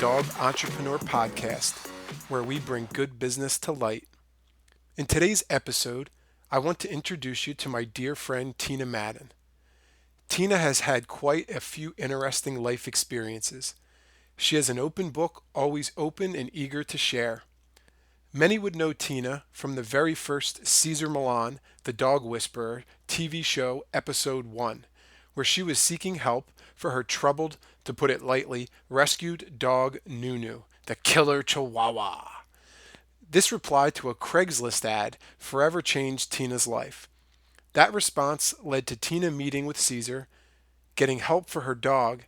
Dog Entrepreneur Podcast, where we bring good business to light. In today's episode, I want to introduce you to my dear friend Tina Madden. Tina has had quite a few interesting life experiences. She is an open book, always open and eager to share. Many would know Tina from the very first Cesar Milan, the Dog Whisperer, TV show, Episode 1, where she was seeking help for her troubled, to put it lightly, rescued dog Nunu, the killer Chihuahua. This reply to a Craigslist ad forever changed Tina's life. That response led to Tina meeting with Cesar, getting help for her dog,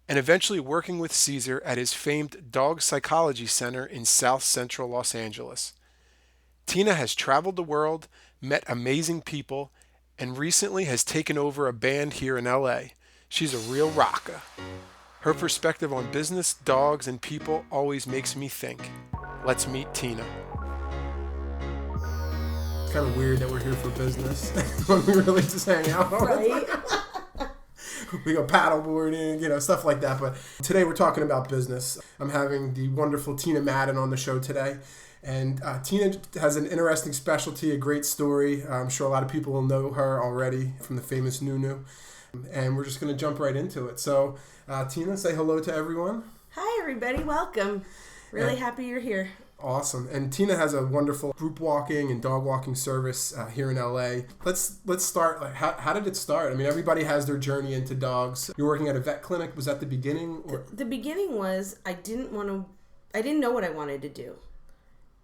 and eventually working with Cesar at his famed dog psychology center in South Central Los Angeles. Tina has traveled the world, met amazing people, and recently has taken over a band here in LA. She's a real rocker. Her perspective on business, dogs, and people always makes me think. Let's meet Tina. It's kind of weird that we're here for business when we really just hang out. Right? We go paddleboarding, stuff like that. But today we're talking about business. I'm having the wonderful Tina Madden on the show today. And Tina has an interesting specialty, a great story. I'm sure a lot of people will know her already from the famous Nunu. And we're just going to jump right into it. So, Tina, say hello to everyone. Hi, everybody. Welcome. Really happy you're here. Awesome. And Tina has a wonderful group walking and dog walking service here in LA. Let's start. Like, how did it start? I mean, everybody has their journey into dogs. You're working at a vet clinic. Was that the beginning? Or? The beginning was I didn't know what I wanted to do.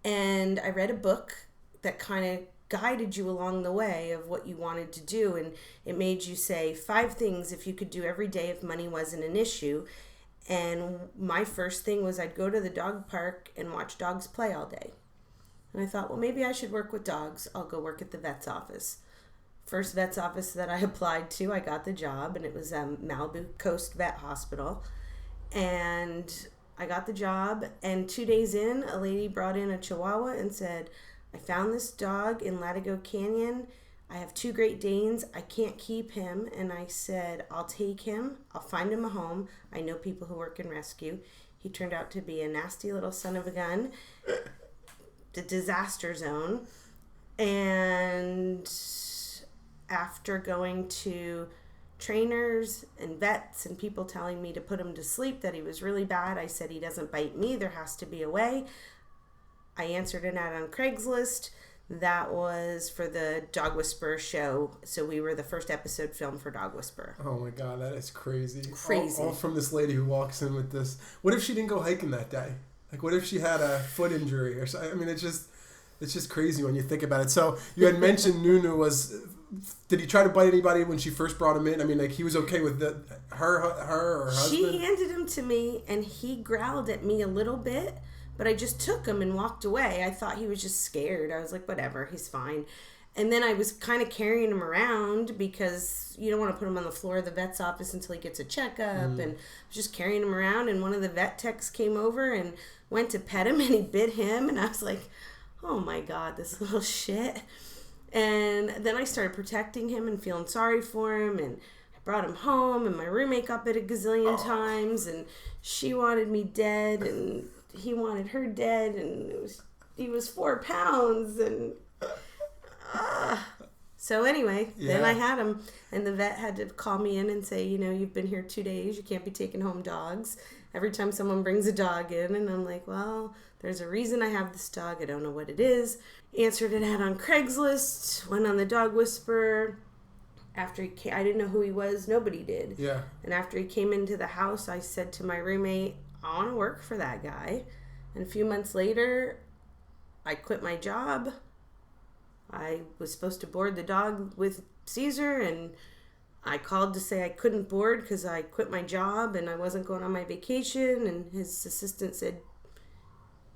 And I read a book that kind of guided you along the way of what you wanted to do. And it made you say 5 things if you could do every day if money wasn't an issue. And my first thing was I'd go to the dog park and watch dogs play all day. And I thought, well, maybe I should work with dogs. I'll go work at the vet's office. First vet's office that I applied to, I got the job, and it was Malibu Coast Vet Hospital. And I got the job, and 2 days in, a lady brought in a Chihuahua and said, I found this dog in Latigo Canyon. I have 2 Great Danes. I can't keep him. And I said, I'll take him. I'll find him a home. I know people who work in rescue. He turned out to be a nasty little son of a gun. The disaster zone. And after going to trainers and vets and people telling me to put him to sleep, that he was really bad, I said, he doesn't bite me. There has to be a way. I answered an ad on Craigslist. That was for the Dog Whisperer show. So we were the first episode filmed for Dog Whisperer. Oh my God, that is crazy. Crazy. All from this lady who walks in with this. What if she didn't go hiking that day? Like, what if she had a foot injury or something? I mean, it's just crazy when you think about it. So you had mentioned Nunu was. Did he try to bite anybody when she first brought him in? I mean, like, he was okay with her or her husband? She handed him to me, and he growled at me a little bit. But I just took him and walked away. I thought he was just scared. I was like, whatever, he's fine. And then I was kind of carrying him around because you don't want to put him on the floor of the vet's office until he gets a checkup. And I was just carrying him around. And one of the vet techs came over and went to pet him, and he bit him. And I was like, oh my God, this little shit. And then I started protecting him and feeling sorry for him. And I brought him home, and my roommate got bit a gazillion times. And she wanted me dead, and he wanted her dead, and he was 4 pounds, and so anyway, Then I had him, and the vet had to call me in and say, you've been here 2 days, you can't be taking home dogs every time someone brings a dog in. And I'm like, well, there's a reason I have this dog, I don't know what it is. Answered an ad on Craigslist, went on the Dog Whisperer. After he came, I didn't know who he was, nobody did. Yeah. And after he came into the house, I said to my roommate, I want to work for that guy. And a few months later, I quit my job. I was supposed to board the dog with Cesar, and I called to say I couldn't board because I quit my job and I wasn't going on my vacation. And his assistant said,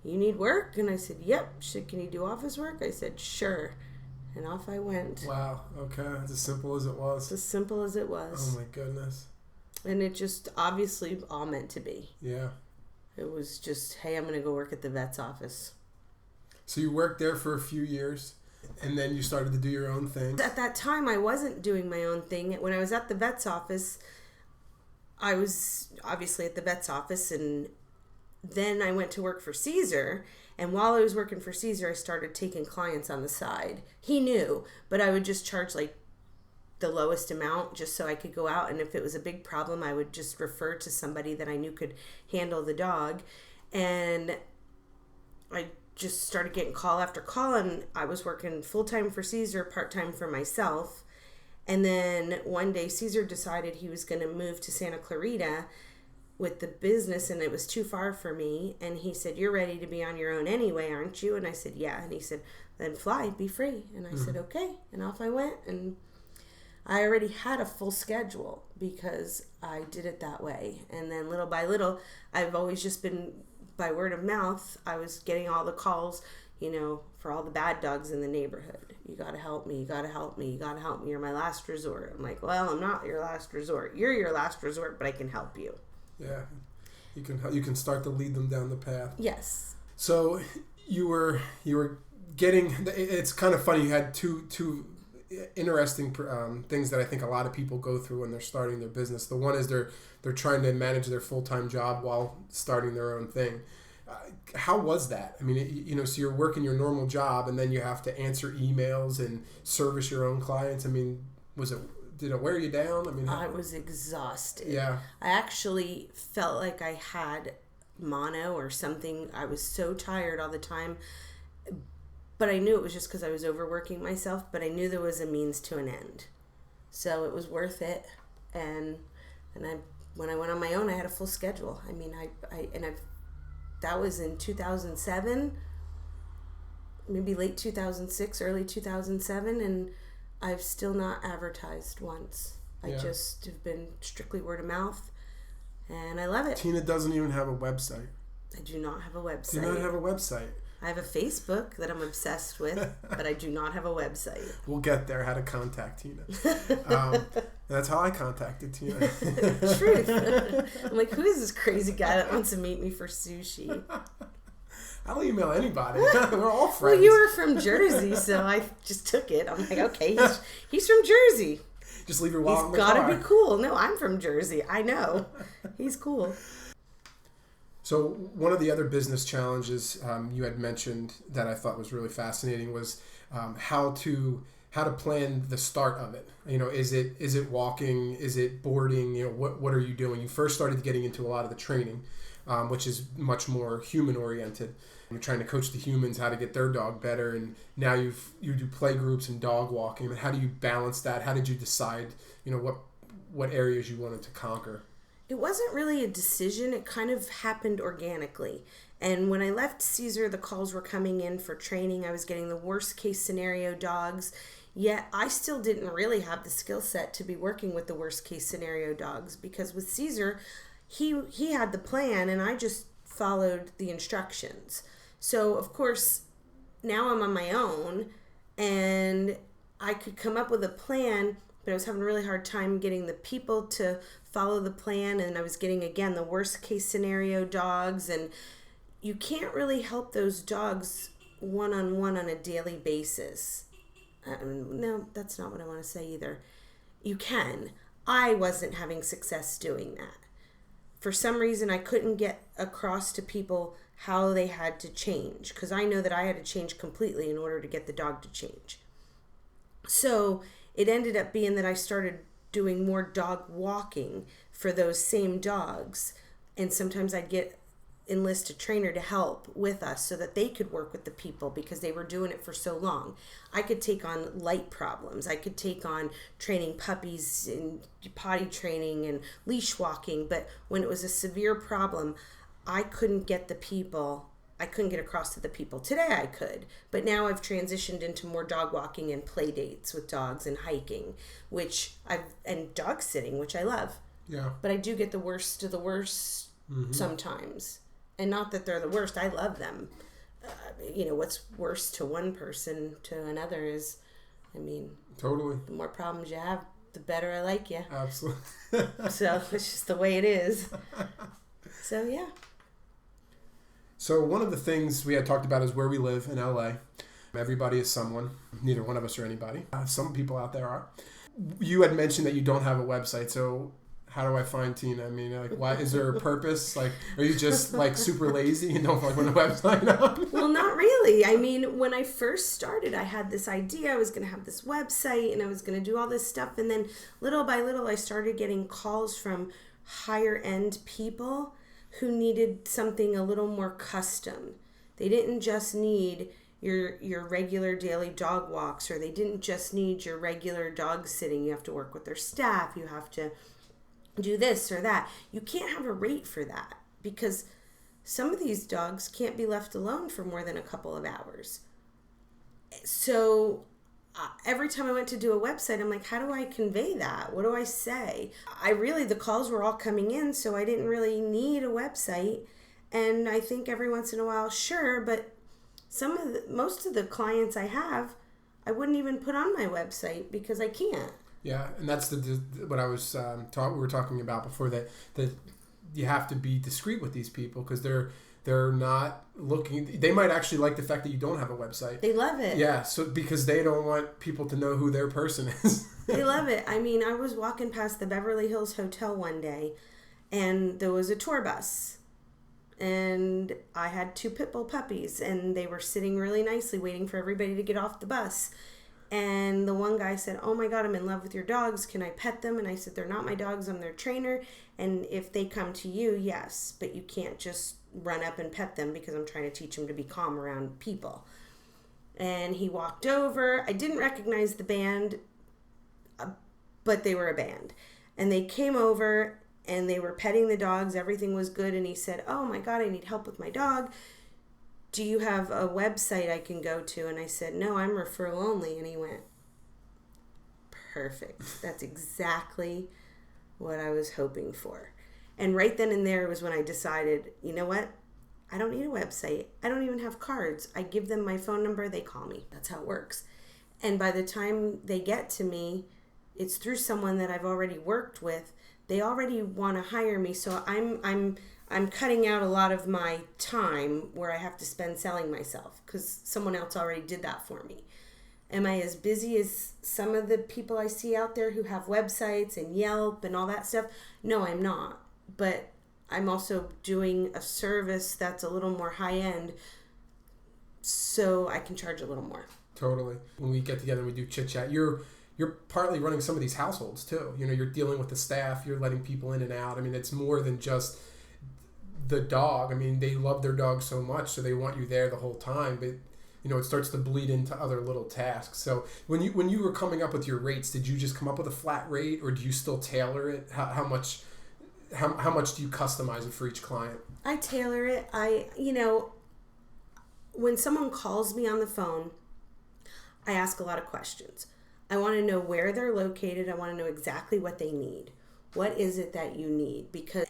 you need work? And I said, yep. She said, can you do office work? I said, sure. And off I went. Wow. Okay. It's as simple as it was. It's as simple as it was. Oh my goodness. And it just obviously all meant to be. Yeah. It was just, hey, I'm going to go work at the vet's office. So you worked there for a few years, and then you started to do your own thing. At that time, I wasn't doing my own thing. When I was at the vet's office, I was obviously at the vet's office, and then I went to work for Cesar. And while I was working for Cesar, I started taking clients on the side. He knew, but I would just charge like the lowest amount just so I could go out. And if it was a big problem, I would just refer to somebody that I knew could handle the dog. And I just started getting call after call, and I was working full-time for Cesar, part-time for myself. And then one day Cesar decided he was going to move to Santa Clarita with the business, and it was too far for me. And he said, "You're ready to be on your own anyway, aren't you?" And I said, "Yeah." And he said, "Then fly, be free." And I said, "Okay." And off I went, and I already had a full schedule because I did it that way. And then little by little, I've always just been, by word of mouth, I was getting all the calls, for all the bad dogs in the neighborhood. "You got to help me. You got to help me. You got to help me. You're my last resort." I'm like, "Well, I'm not your last resort. You're your last resort, but I can help you." Yeah, you can start to lead them down the path. Yes. So you were getting. It's kind of funny. You had two interesting things that I think a lot of people go through when they're starting their business. The one is they're trying to manage their full-time job while starting their own thing. How was that? I mean, so you're working your normal job, and then you have to answer emails and service your own clients. I mean, did it wear you down? I mean, I was exhausted. Yeah. I actually felt like I had mono or something. I was so tired all the time. But I knew it was just because I was overworking myself, but I knew there was a means to an end. So it was worth it. And when I went on my own, I had a full schedule. I mean, that was in 2007, maybe late 2006, early 2007, and I've still not advertised once. I just have been strictly word of mouth, and I love it. Tina doesn't even have a website. I do not have a website. Do you not have a website? I have a Facebook that I'm obsessed with, but I do not have a website. We'll get there. How to contact Tina. That's how I contacted Tina. Truth. I'm like, who is this crazy guy that wants to meet me for sushi? I'll email anybody. We're all friends. Well, you were from Jersey, so I just took it. I'm like, okay, he's from Jersey. Just leave your wallet in the car. He's got to be cool. No, I'm from Jersey. I know. He's cool. So one of the other business challenges you had mentioned that I thought was really fascinating was how to plan the start of it. Is it walking? Is it boarding? What are you doing? You first started getting into a lot of the training, which is much more human oriented. You're trying to coach the humans how to get their dog better, and now you do play groups and dog walking. But how do you balance that? How did you decide what areas you wanted to conquer? It wasn't really a decision. It kind of happened organically. And when I left Cesar, the calls were coming in for training. I was getting the worst case scenario dogs, yet I still didn't really have the skill set to be working with the worst case scenario dogs, because with Cesar, he had the plan and I just followed the instructions. So of course, now I'm on my own and I could come up with a plan, but I was having a really hard time getting the people to follow the plan, and I was getting, again, the worst case scenario dogs, and you can't really help those dogs one-on-one on a daily basis. No, that's not what I want to say either. You can. I wasn't having success doing that. For some reason, I couldn't get across to people how they had to change, because I know that I had to change completely in order to get the dog to change. So it ended up being that I started doing more dog walking for those same dogs, and sometimes I'd enlist a trainer to help with us so that they could work with the people, because they were doing it for so long. I could take on light problems. I could take on training puppies and potty training and leash walking, but when it was a severe problem, I couldn't get across to the people. Today I could, but now I've transitioned into more dog walking and play dates with dogs and hiking, and dog sitting, which I love. Yeah. But I do get the worst of the worst sometimes. And not that they're the worst. I love them. What's worse to one person to another is, totally. The more problems you have, the better I like you. Absolutely. So it's just the way it is. So, yeah. So one of the things we had talked about is where we live in LA. Everybody is someone. Neither one of us are anybody. Some people out there are. You had mentioned that you don't have a website. So how do I find Tina? I mean, like, why is there a purpose? Like, are you just like super lazy and don't like when the website up? Well, not really. I mean, when I first started, I had this idea. I was going to have this website and I was going to do all this stuff. And then little by little, I started getting calls from higher end people who needed something a little more custom. They didn't just need your regular daily dog walks, or they didn't just need your regular dog sitting. You have to work with their staff. You have to do this or that. You can't have a rate for that because some of these dogs can't be left alone for more than a couple of hours. So every time I went to do a website, I'm like, how do I convey that? What do I say? The calls were all coming in, so I didn't really need a website. And I think every once in a while, sure, but most of the clients I have, I wouldn't even put on my website because I can't. Yeah, and that's what I was we were talking about before, that you have to be discreet with these people because they're not looking. They might actually like the fact that you don't have a website. They love it. Yeah, so because they don't want people to know who their person is. They love it. I mean, I was walking past the Beverly Hills Hotel one day, and there was a tour bus. And I had 2 pit bull puppies, and they were sitting really nicely waiting for everybody to get off the bus. And the one guy said, oh my God, I'm in love with your dogs. Can I pet them? And I said, they're not my dogs. I'm their trainer. And if they come to you, yes. But you can't just run up and pet them because I'm trying to teach them to be calm around people. And he walked over. I didn't recognize the band, but they were a band. And they came over and they were petting the dogs. Everything was good. And he said, oh my God, I need help with my dog. Do you have a website I can go to? And I said, no, I'm referral only. And he went, perfect. That's exactly what I was hoping for. And right then and there was when I decided, you know what? I don't need a website. I don't even have cards. I give them my phone number. They call me. That's how it works. And by the time they get to me, it's through someone that I've already worked with. They already want to hire me. So I'm cutting out a lot of my time where I have to spend selling myself because someone else already did that for me. Am I as busy as some of the people I see out there who have websites and Yelp and all that stuff? No, I'm not. But I'm also doing a service that's a little more high end, so I can charge a little more. Totally. When we get together and we do chit chat, you're partly running some of these households too. You know, you're dealing with the staff, you're letting people in and out. I mean, it's more than just the dog. I mean, they love their dog so much, so they want you there the whole time. But you know, it starts to bleed into other little tasks. So when you were coming up with your rates, did you just come up with a flat rate, or do you still tailor it? How much do you customize it for each client? I tailor it. When someone calls me on the phone, I ask a lot of questions. I want to know where they're located. I want to know exactly what they need. What is it that you need? Because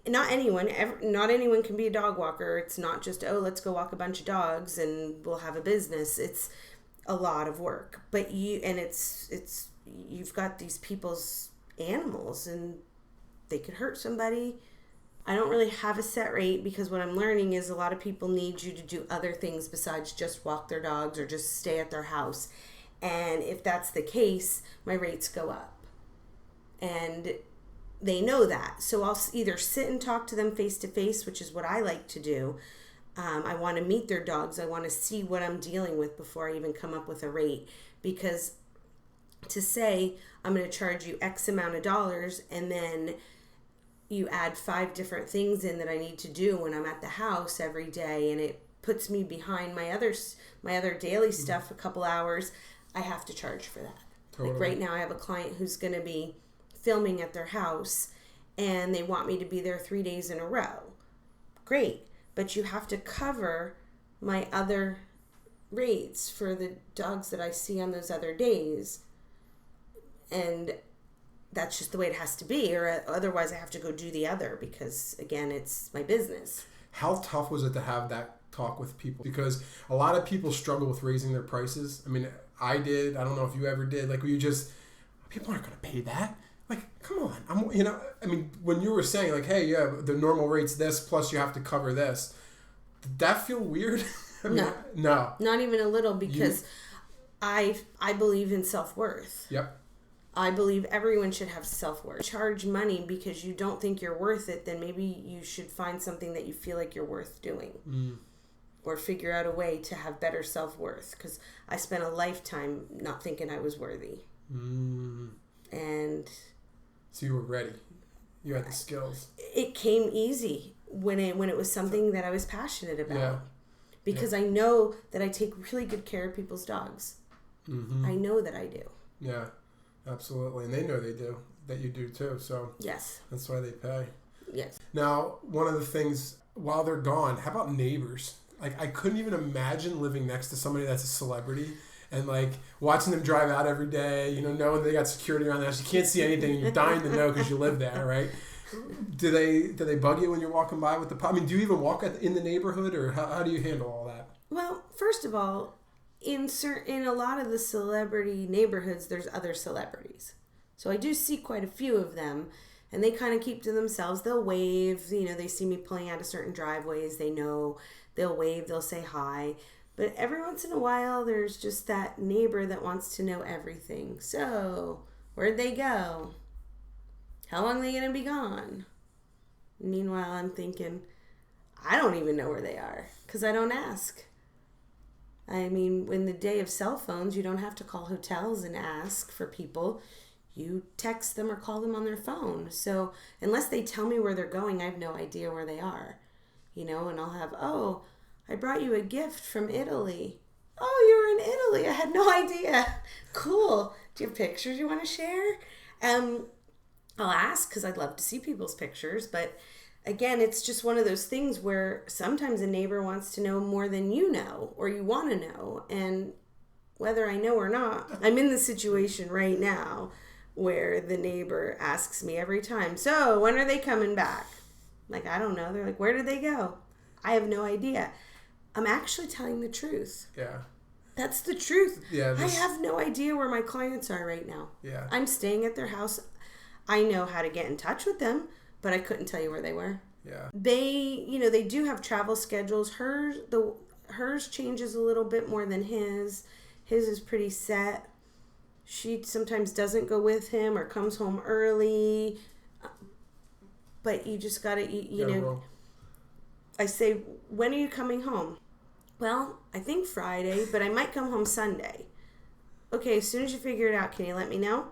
not anyone can be a dog walker. It's not just, oh, let's go walk a bunch of dogs and we'll have a business. It's a lot of work. But you've got these people's animals and they could hurt somebody. I don't really have a set rate because what I'm learning is a lot of people need you to do other things besides just walk their dogs or just stay at their house. And if that's the case, my rates go up. And they know that. So I'll either sit and talk to them face to face, which is what I like to do. I want to meet their dogs. I want to see what I'm dealing with before I even come up with a rate. Because to say I'm going to charge you X amount of dollars and then you add 5 different things in that I need to do when I'm at the house every day, and it puts me behind my other daily stuff a couple hours, I have to charge for that. Totally. Like right now I have a client who's going to be filming at their house and they want me to be there 3 days in a row. Great, but you have to cover my other rates for the dogs that I see on those other days. And that's just the way it has to be, or otherwise I have to go do the other because, again, it's my business. How tough was it to have that talk with people? Because a lot of people struggle with raising their prices. I mean, I did. I don't know if you ever did. Like, people aren't going to pay that. Like, come on. I mean, when you were saying, like, hey, yeah, the normal rate's this, plus you have to cover this, did that feel weird? No. Not even a little, because I believe in self-worth. Yep. I believe everyone should have self-worth. Charge money because you don't think you're worth it, then maybe you should find something that you feel like you're worth doing. Or figure out a way to have better self-worth, because I spent a lifetime not thinking I was worthy. And so you were ready. You had the skills. It came easy when it was something that I was passionate about. Yeah. Because I know that I take really good care of people's dogs. I know that I do. Yeah, absolutely. And they know they do, that you do too. So yes, that's why they pay. Yes. Now, one of the things, while they're gone, how about neighbors? Like, I couldn't even imagine living next to somebody that's a celebrity and, like, watching them drive out every day, you know, knowing they got security around the house. You can't see anything and you're dying to know because you live there, right? Do they bug you when you're walking by with the pup? I mean, do you even walk in the neighborhood, or how do you handle all that? Well, first of all, in a lot of the celebrity neighborhoods, there's other celebrities. So I do see quite a few of them, and they kind of keep to themselves. They'll wave, you know, they see me pulling out of certain driveways. They know, they'll wave, they'll say hi. But every once in a while, there's just that neighbor that wants to know everything. So, where'd they go? How long are they going to be gone? Meanwhile, I'm thinking, I don't even know where they are because I don't ask. I mean, in the day of cell phones, you don't have to call hotels and ask for people. You text them or call them on their phone. So unless they tell me where they're going, I have no idea where they are. You know, and I'll have, oh, I brought you a gift from Italy. Oh, you're in Italy. I had no idea. Cool. Do you have pictures you want to share? I'll ask because I'd love to see people's pictures. But again, it's just one of those things where sometimes a neighbor wants to know more than you know or you want to know. And whether I know or not, I'm in the situation right now where the neighbor asks me every time, so when are they coming back? Like, I don't know. They're like, where did they go? I have no idea. I'm actually telling the truth. Yeah. That's the truth. Yeah. I have no idea where my clients are right now. Yeah. I'm staying at their house. I know how to get in touch with them, but I couldn't tell you where they were. Yeah. They do have travel schedules. Hers changes a little bit more than his. His is pretty set. She sometimes doesn't go with him or comes home early. But you just gotta, you know. Roll. I say, when are you coming home? Well, I think Friday, but I might come home Sunday. Okay, as soon as you figure it out, can you let me know?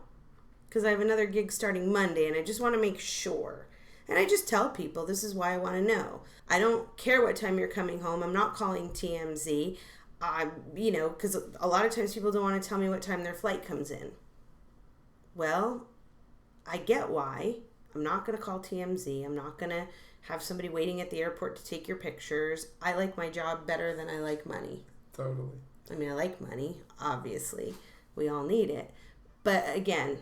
Because I have another gig starting Monday, and I just want to make sure. And I just tell people, this is why I want to know. I don't care what time you're coming home. I'm not calling TMZ. Because a lot of times people don't want to tell me what time their flight comes in. Well, I get why. I'm not going to call TMZ. I'm not going to have somebody waiting at the airport to take your pictures. I like my job better than I like money. Totally. I mean, I like money, obviously. We all need it. But again,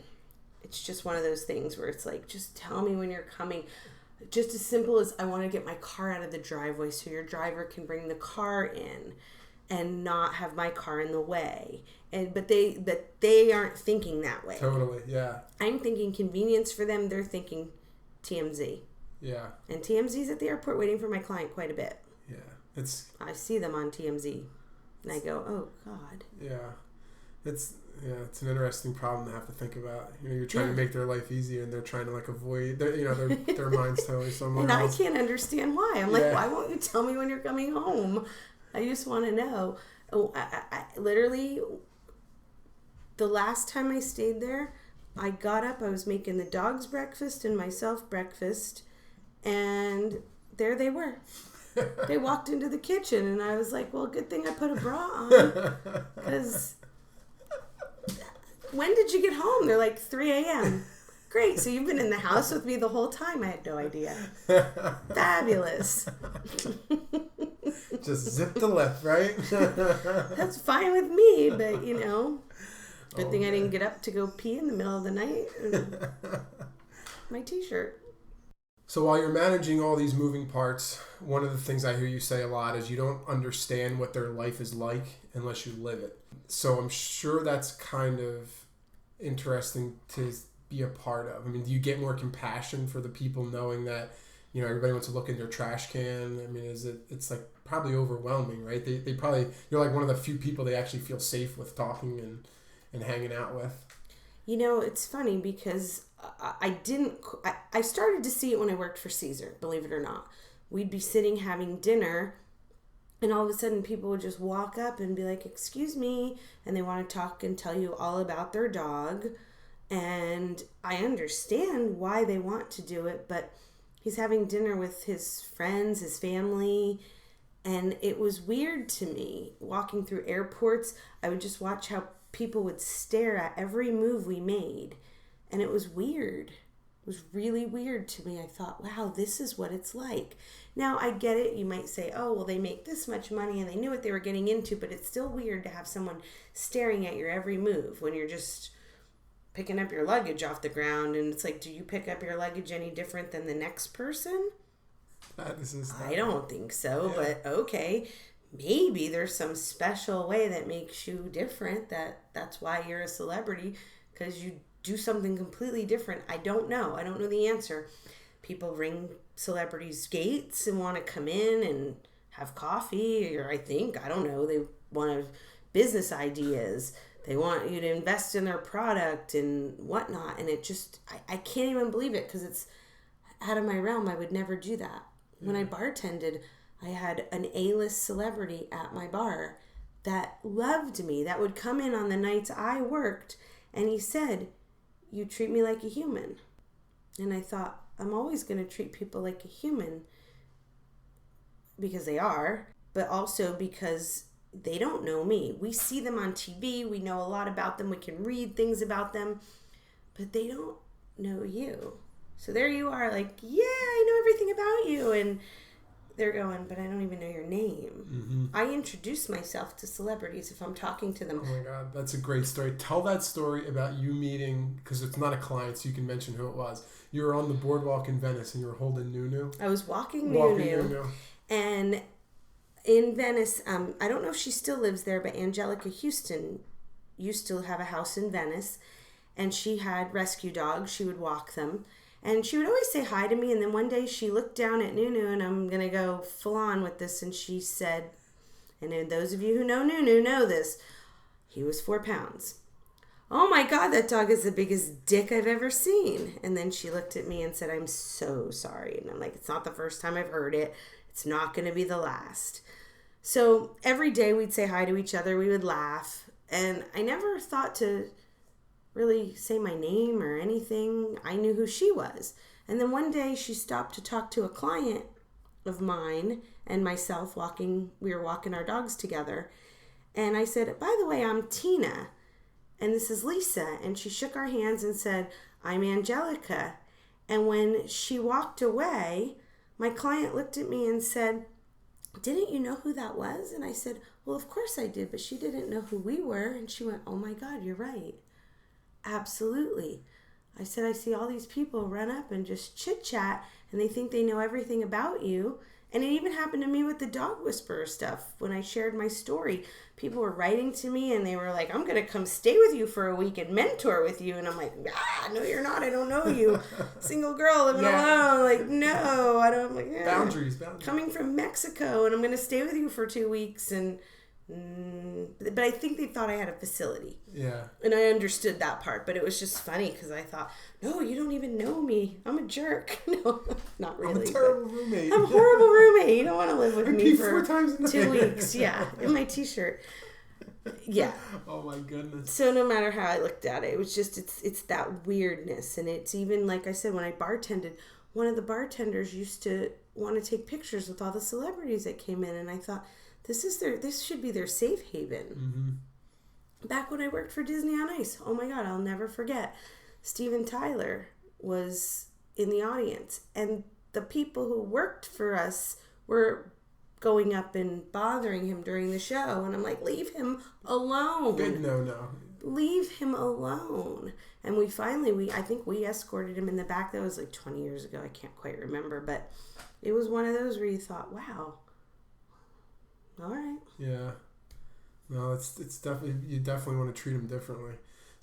it's just one of those things where it's like, just tell me when you're coming. Just as simple as, I want to get my car out of the driveway so your driver can bring the car in and not have my car in the way. But they aren't thinking that way. Totally, yeah. I'm thinking convenience for them. They're thinking TMZ. Yeah. And TMZ's at the airport waiting for my client quite a bit. Yeah. I see them on TMZ. And I go, oh, God. Yeah. It's an interesting problem to have to think about. You know, you're trying to make their life easier, and they're trying to like avoid their minds totally somewhere else. And I can't understand why. I'm like, why won't you tell me when you're coming home? I just want to know. Oh, I literally, the last time I stayed there, I got up, I was making the dogs breakfast and myself breakfast, and there they were. They walked into the kitchen, and I was like, well, good thing I put a bra on, because when did you get home? They're like 3 a.m. Great, so you've been in the house with me the whole time. I had no idea. Fabulous. Just zip the lip, right? That's fine with me, but good thing I didn't get up to go pee in the middle of the night. My t-shirt. So while you're managing all these moving parts, one of the things I hear you say a lot is you don't understand what their life is like unless you live it. So I'm sure that's kind of interesting to be a part of. I mean, do you get more compassion for the people knowing that, everybody wants to look in their trash can? I mean, it's like probably overwhelming, right? They probably, you're like one of the few people they actually feel safe with talking and hanging out with. It's funny because I started to see it when I worked for Cesar, believe it or not. We'd be sitting having dinner, and all of a sudden people would just walk up and be like, "Excuse me," and they want to talk and tell you all about their dog. And I understand why they want to do it, but he's having dinner with his friends, his family, and it was weird to me. Walking through airports, I would just watch how people would stare at every move we made, and it was weird. It was really weird to me. I thought, wow, this is what it's like. Now, I get it. You might say, oh, well, they make this much money and they knew what they were getting into, but it's still weird to have someone staring at your every move when you're just picking up your luggage off the ground. And it's like, do you pick up your luggage any different than the next person? I don't think so, yeah. But okay. Maybe there's some special way that makes you different. That's why you're a celebrity, because you do something completely different. I don't know. I don't know the answer. People ring celebrities' gates and want to come in and have coffee, or I don't know, they want business ideas. They want you to invest in their product and whatnot. And it just, I can't even believe it because it's out of my realm. I would never do that. Yeah. When I bartended, I had an A-list celebrity at my bar that loved me, that would come in on the nights I worked, and he said, "You treat me like a human." And I thought, I'm always going to treat people like a human because they are, but also because they don't know me. We see them on TV, we know a lot about them, we can read things about them, but they don't know you. So there you are, like, yeah, I know everything about you, and they're going, but I don't even know your name. Mm-hmm. I introduce myself to celebrities if I'm talking to them. Oh my God, that's a great story. Tell that story about you meeting, because it's not a client, so you can mention who it was. You were on the boardwalk in Venice and you were holding Nunu. I was walking Nunu. And in Venice, I don't know if she still lives there, but Angelica Houston used to have a house in Venice, and she had rescue dogs. She would walk them. And she would always say hi to me, and then one day she looked down at Nunu, and I'm going to go full on with this, and she said, and those of you who know Nunu know this, he was 4 pounds. "Oh my God, that dog is the biggest dick I've ever seen." And then she looked at me and said, "I'm so sorry." And I'm like, it's not the first time I've heard it. It's not going to be the last. So every day we'd say hi to each other. We would laugh. And I never thought to really say my name or anything. I knew who she was. And then one day she stopped to talk to a client of mine and myself we were walking our dogs together. And I said, "By the way, I'm Tina. And this is Lisa." And she shook our hands and said, "I'm Angelica." And when she walked away, my client looked at me and said, "Didn't you know who that was?" And I said, "Well, of course I did, but she didn't know who we were." And she went, "Oh my God, you're right. Absolutely." I said, "I see all these people run up and just chit chat and they think they know everything about you." And it even happened to me with the dog whisperer stuff. When I shared my story, people were writing to me and they were like, "I'm going to come stay with you for a week and mentor with you." And I'm like, "No, you're not. I don't know you. Single girl living alone." Like, no, I don't. I'm like, yeah. Boundaries. Coming from Mexico, and I'm going to stay with you for 2 weeks. But I think they thought I had a facility. Yeah. And I understood that part, but it was just funny because I thought, no, you don't even know me. I'm a jerk. No, not really. I'm a terrible roommate. I'm a horrible roommate. You don't want to live with me for 4 times in 2 weeks. Yeah, in my t-shirt. Yeah. Oh my goodness. So no matter how I looked at it, it was just, it's that weirdness. And it's even, like I said, when I bartended, one of the bartenders used to want to take pictures with all the celebrities that came in. And I thought, this should be their safe haven. Mm-hmm. Back when I worked for Disney on Ice, oh my God, I'll never forget. Steven Tyler was in the audience, and the people who worked for us were going up and bothering him during the show, and I'm like, leave him alone. Good no. Leave him alone. And I think we escorted him in the back. That was like 20 years ago. I can't quite remember, but it was one of those where you thought, wow. All right. Yeah. No, it's definitely, you definitely want to treat them differently.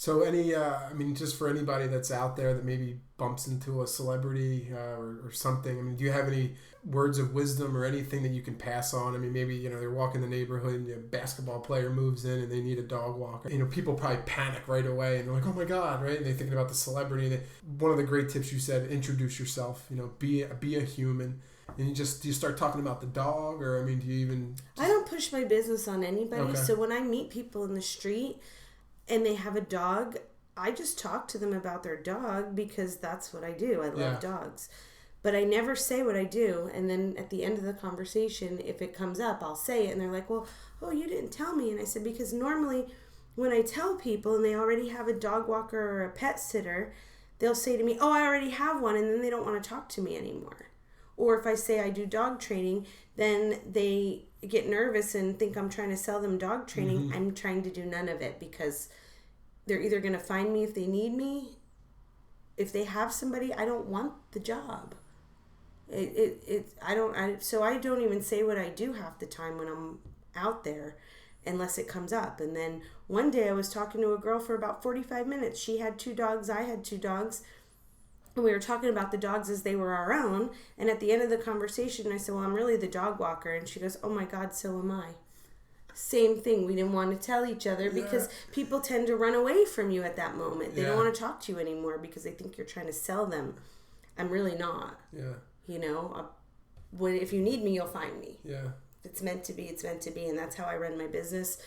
So I mean, just for anybody that's out there that maybe bumps into a celebrity or something, I mean, do you have any words of wisdom or anything that you can pass on? I mean, maybe, they're walking the neighborhood and a basketball player moves in and they need a dog walker. People probably panic right away and they're like, oh my God, right? And they're thinking about the celebrity. One of the great tips you said, introduce yourself, be a human. And do you start talking about the dog, or, I mean, do you even... I don't push my business on anybody. Okay. So when I meet people in the street and they have a dog, I just talk to them about their dog because that's what I do. I love dogs. But I never say what I do. And then at the end of the conversation, if it comes up, I'll say it. And they're like, well, you didn't tell me. And I said, because normally when I tell people and they already have a dog walker or a pet sitter, they'll say to me, oh, I already have one. And then they don't want to talk to me anymore. Or if I say I do dog training, then they get nervous and think I'm trying to sell them dog training. Mm-hmm. I'm trying to do none of it because they're either going to find me if they need me. If they have somebody, I don't want the job. So I don't even say what I do half the time when I'm out there unless it comes up. And then one day I was talking to a girl for about 45 minutes. She had 2 dogs. I had 2 dogs. And we were talking about the dogs as they were our own. And at the end of the conversation, I said, well, I'm really the dog walker. And she goes, oh my God, so am I. Same thing. We didn't want to tell each other because people tend to run away from you at that moment. They don't want to talk to you anymore because they think you're trying to sell them. I'm really not. Yeah. If you need me, you'll find me. Yeah. If it's meant to be, it's meant to be. And that's how I run my business.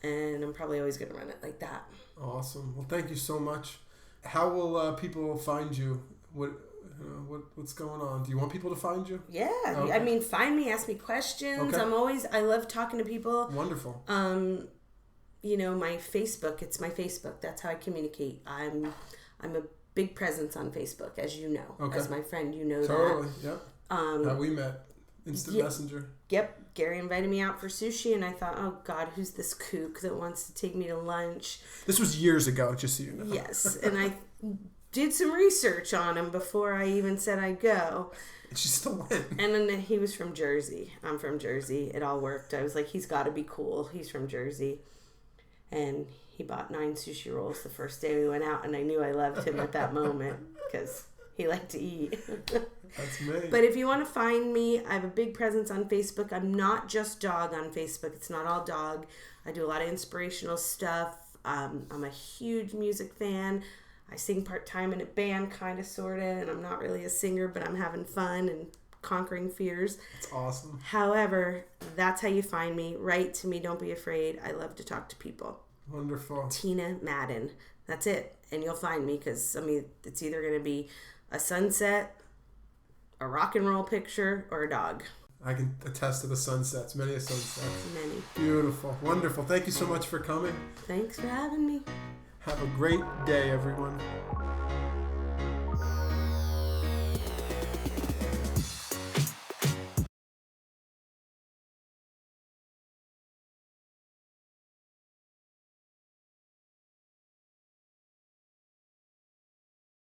And I'm probably always going to run it like that. Awesome. Well, thank you so much. How will people find you? What's going on? Do you want people to find you? Yeah. Okay. I mean, find me, ask me questions. Okay. I love talking to people. Wonderful. My Facebook, it's my Facebook. That's how I communicate. I'm a big presence on Facebook, as you know. Okay. As my friend, you know totally. that. Yep. How we met. Instant Messenger. Yep. Gary invited me out for sushi, and I thought, oh, God, who's this kook that wants to take me to lunch? This was years ago, just so you know. Yes. And I did some research on him before I even said I'd go. And she still went. And then he was from Jersey. I'm from Jersey. It all worked. I was like, he's got to be cool. He's from Jersey. And he bought 9 sushi rolls the first day we went out, and I knew I loved him at that moment because he liked to eat. That's me. But if you want to find me, I have a big presence on Facebook. I'm not just dog on Facebook. It's not all dog. I do a lot of inspirational stuff. I'm a huge music fan. I sing part-time in a band, kind of, sort of, and I'm not really a singer, but I'm having fun and conquering fears. That's awesome. However, that's how you find me. Write to me. Don't be afraid. I love to talk to people. Wonderful. Tina Madden. That's it. And you'll find me because, it's either going to be a sunset, a rock and roll picture, or a dog. I can attest to the sunsets. Many a sunset. Many. Beautiful. Wonderful. Thank you so much for coming. Thanks for having me. Have a great day, everyone.